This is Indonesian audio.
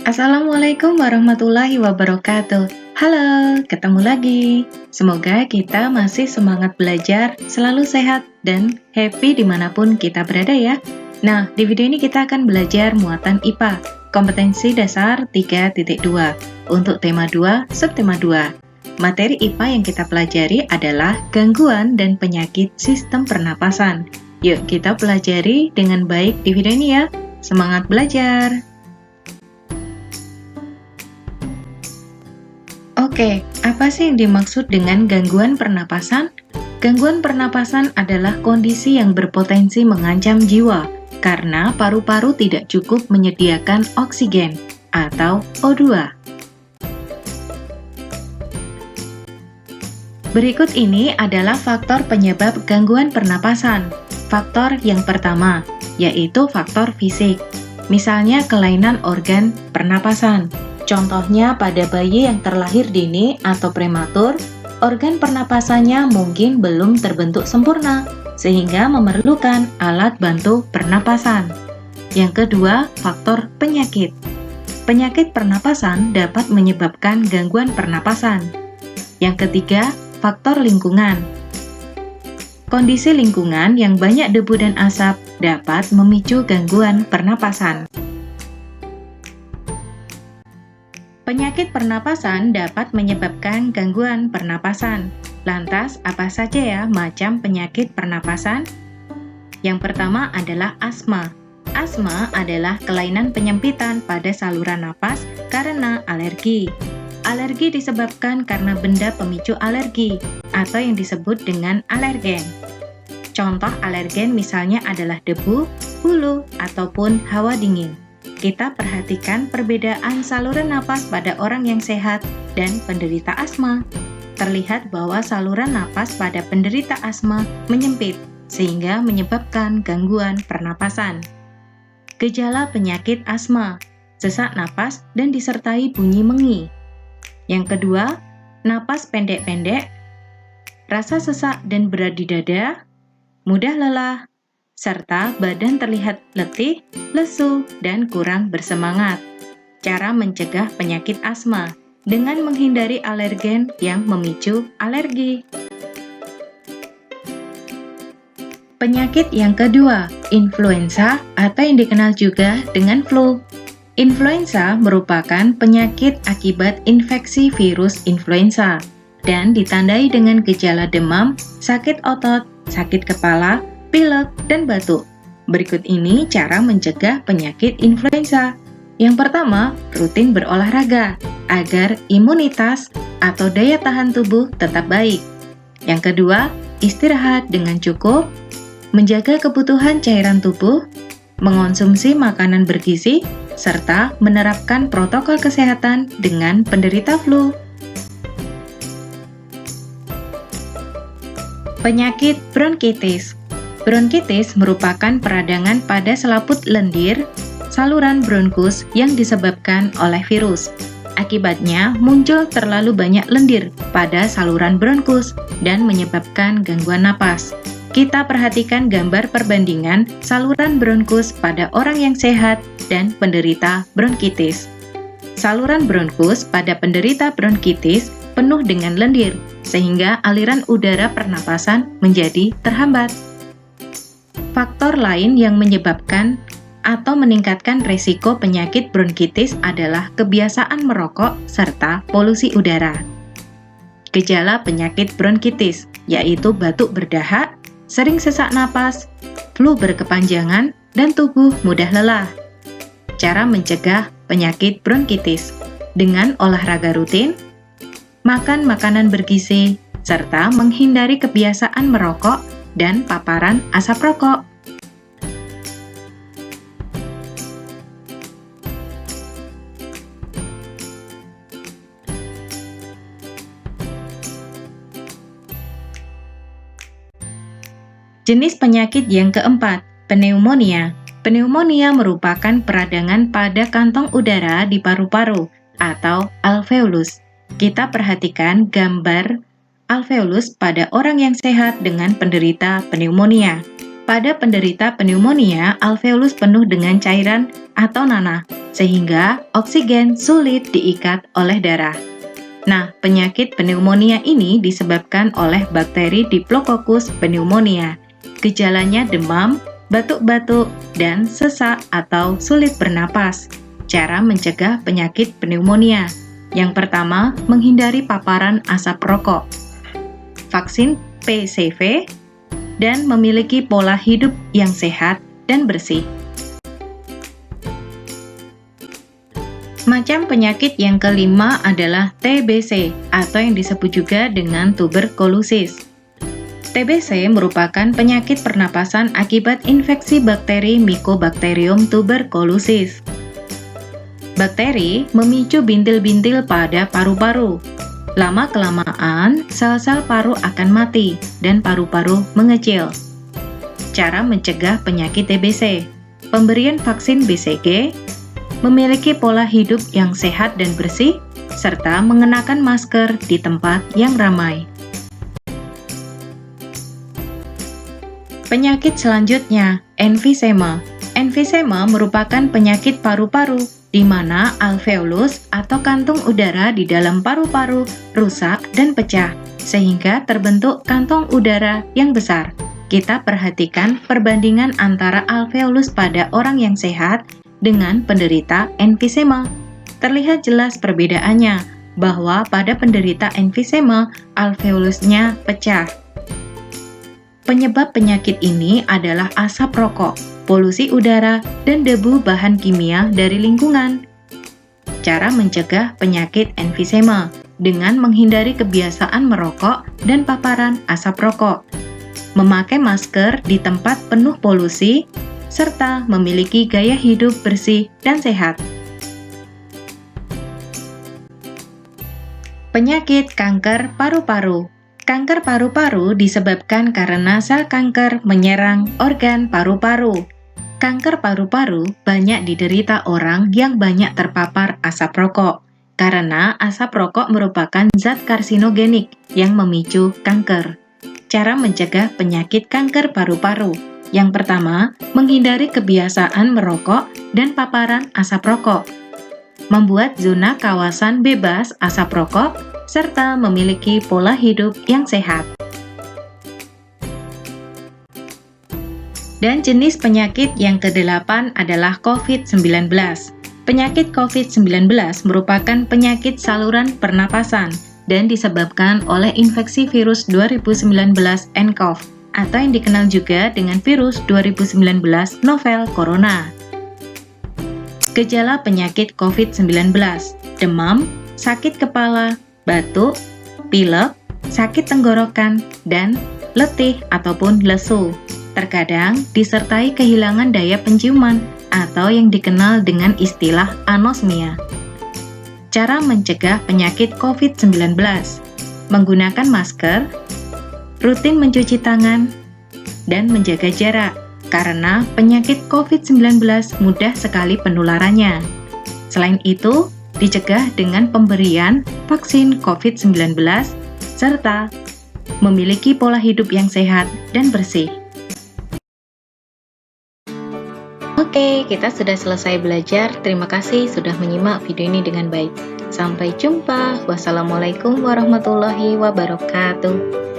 Assalamualaikum warahmatullahi wabarakatuh. Halo, ketemu lagi. Semoga kita masih semangat belajar, selalu sehat, dan happy dimanapun kita berada ya. Nah, di video ini kita akan belajar muatan IPA, kompetensi dasar 3.2, untuk tema 2, subtema 2. Materi IPA yang kita pelajari adalah gangguan dan penyakit sistem pernapasan. Yuk kita pelajari dengan baik di video ini ya. Semangat belajar! Oke, apa sih yang dimaksud dengan gangguan pernapasan? Gangguan pernapasan adalah kondisi yang berpotensi mengancam jiwa karena paru-paru tidak cukup menyediakan oksigen atau O2. Berikut ini adalah faktor penyebab gangguan pernapasan. Faktor yang pertama, yaitu faktor fisik. Misalnya kelainan organ pernapasan. Contohnya pada bayi yang terlahir dini atau prematur, organ pernapasannya mungkin belum terbentuk sempurna, sehingga memerlukan alat bantu pernapasan. Yang kedua, faktor penyakit. Penyakit pernapasan dapat menyebabkan gangguan pernapasan. Yang ketiga, faktor lingkungan. Kondisi lingkungan yang banyak debu dan asap dapat memicu gangguan pernapasan. Penyakit pernapasan dapat menyebabkan gangguan pernapasan. Lantas, apa saja ya macam penyakit pernapasan? Yang pertama adalah asma. Asma adalah kelainan penyempitan pada saluran napas karena alergi. Alergi disebabkan karena benda pemicu alergi atau yang disebut dengan alergen. Contoh alergen misalnya adalah debu, hulu, ataupun hawa dingin. Kita perhatikan perbedaan saluran napas pada orang yang sehat dan penderita asma. Terlihat bahwa saluran napas pada penderita asma menyempit, sehingga menyebabkan gangguan pernapasan. Gejala penyakit asma, sesak napas dan disertai bunyi mengi. Yang kedua, napas pendek-pendek, rasa sesak dan berat di dada, mudah lelah, serta badan terlihat letih, lesu, dan kurang bersemangat. Cara mencegah penyakit asma dengan menghindari alergen yang memicu alergi. Penyakit yang kedua, influenza atau yang dikenal juga dengan flu. Influenza merupakan penyakit akibat infeksi virus influenza dan ditandai dengan gejala demam, sakit otot, sakit kepala, pilek, dan batuk. Berikut ini cara mencegah penyakit influenza. Yang pertama, rutin berolahraga agar imunitas atau daya tahan tubuh tetap baik. Yang kedua, istirahat dengan cukup, menjaga kebutuhan cairan tubuh, mengonsumsi makanan bergizi, serta menerapkan protokol kesehatan dengan penderita flu. Penyakit bronkitis. Bronkitis merupakan peradangan pada selaput lendir, saluran bronkus yang disebabkan oleh virus. Akibatnya, muncul terlalu banyak lendir pada saluran bronkus dan menyebabkan gangguan napas. Kita perhatikan gambar perbandingan saluran bronkus pada orang yang sehat dan penderita bronkitis. Saluran bronkus pada penderita bronkitis penuh dengan lendir, sehingga aliran udara pernapasan menjadi terhambat. Faktor lain yang menyebabkan atau meningkatkan resiko penyakit bronkitis adalah kebiasaan merokok serta polusi udara. Gejala penyakit bronkitis yaitu batuk berdahak, sering sesak napas, flu berkepanjangan, dan tubuh mudah lelah. Cara mencegah penyakit bronkitis dengan olahraga rutin, makan makanan bergizi, serta menghindari kebiasaan merokok dan paparan asap rokok. Jenis penyakit yang keempat, pneumonia. Pneumonia merupakan peradangan pada kantong udara di paru-paru atau alveolus. Kita perhatikan gambar alveolus pada orang yang sehat dengan penderita pneumonia. Pada penderita pneumonia, alveolus penuh dengan cairan atau nanah. sehingga oksigen sulit diikat oleh darah. Nah, penyakit pneumonia ini disebabkan oleh bakteri Diplococcus pneumonia. Gejalanya demam, batuk-batuk, dan sesak atau sulit bernapas. Cara mencegah penyakit pneumonia. Yang pertama, menghindari paparan asap rokok, vaksin PCV, dan memiliki pola hidup yang sehat dan bersih. Macam penyakit yang kelima adalah TBC atau yang disebut juga dengan tuberkulosis. TBC merupakan penyakit pernapasan akibat infeksi bakteri Mycobacterium tuberculosis. Bakteri memicu bintil-bintil pada paru-paru. Lama-kelamaan, sel-sel paru akan mati dan paru-paru mengecil. Cara mencegah penyakit TBC: pemberian vaksin BCG, memiliki pola hidup yang sehat dan bersih, serta mengenakan masker di tempat yang ramai. Penyakit selanjutnya, emfisema. Emfisema merupakan penyakit paru-paru, di mana alveolus atau kantung udara di dalam paru-paru rusak dan pecah, sehingga terbentuk kantong udara yang besar. Kita perhatikan perbandingan antara alveolus pada orang yang sehat dengan penderita emfisema. Terlihat jelas perbedaannya, bahwa pada penderita emfisema, alveolusnya pecah. Penyebab penyakit ini adalah asap rokok, polusi udara, dan debu bahan kimia dari lingkungan. Cara mencegah penyakit emfisema dengan menghindari kebiasaan merokok dan paparan asap rokok, memakai masker di tempat penuh polusi, serta memiliki gaya hidup bersih dan sehat. Penyakit kanker paru-paru. Kanker paru-paru disebabkan karena sel kanker menyerang organ paru-paru. Kanker paru-paru banyak diderita orang yang banyak terpapar asap rokok, karena asap rokok merupakan zat karsinogenik yang memicu kanker. Cara mencegah penyakit kanker paru-paru. Yang pertama, menghindari kebiasaan merokok dan paparan asap rokok. Membuat zona kawasan bebas asap rokok, serta memiliki pola hidup yang sehat. Dan jenis penyakit yang ke-8 adalah COVID-19. Penyakit COVID-19 merupakan penyakit saluran pernapasan dan disebabkan oleh infeksi virus 2019 nCoV atau yang dikenal juga dengan virus 2019 novel corona. Gejala penyakit COVID-19: demam, sakit kepala, batuk, pilek, sakit tenggorokan, dan letih ataupun lesu. Terkadang disertai kehilangan daya penciuman atau yang dikenal dengan istilah anosmia. Cara mencegah penyakit COVID-19: menggunakan masker, rutin mencuci tangan, dan menjaga jarak, karena penyakit COVID-19 mudah sekali penularannya. Selain itu, dicegah dengan pemberian vaksin COVID-19, serta memiliki pola hidup yang sehat dan bersih. Oke, kita sudah selesai belajar. Terima kasih sudah menyimak video ini dengan baik. Sampai jumpa. Wassalamualaikum warahmatullahi wabarakatuh.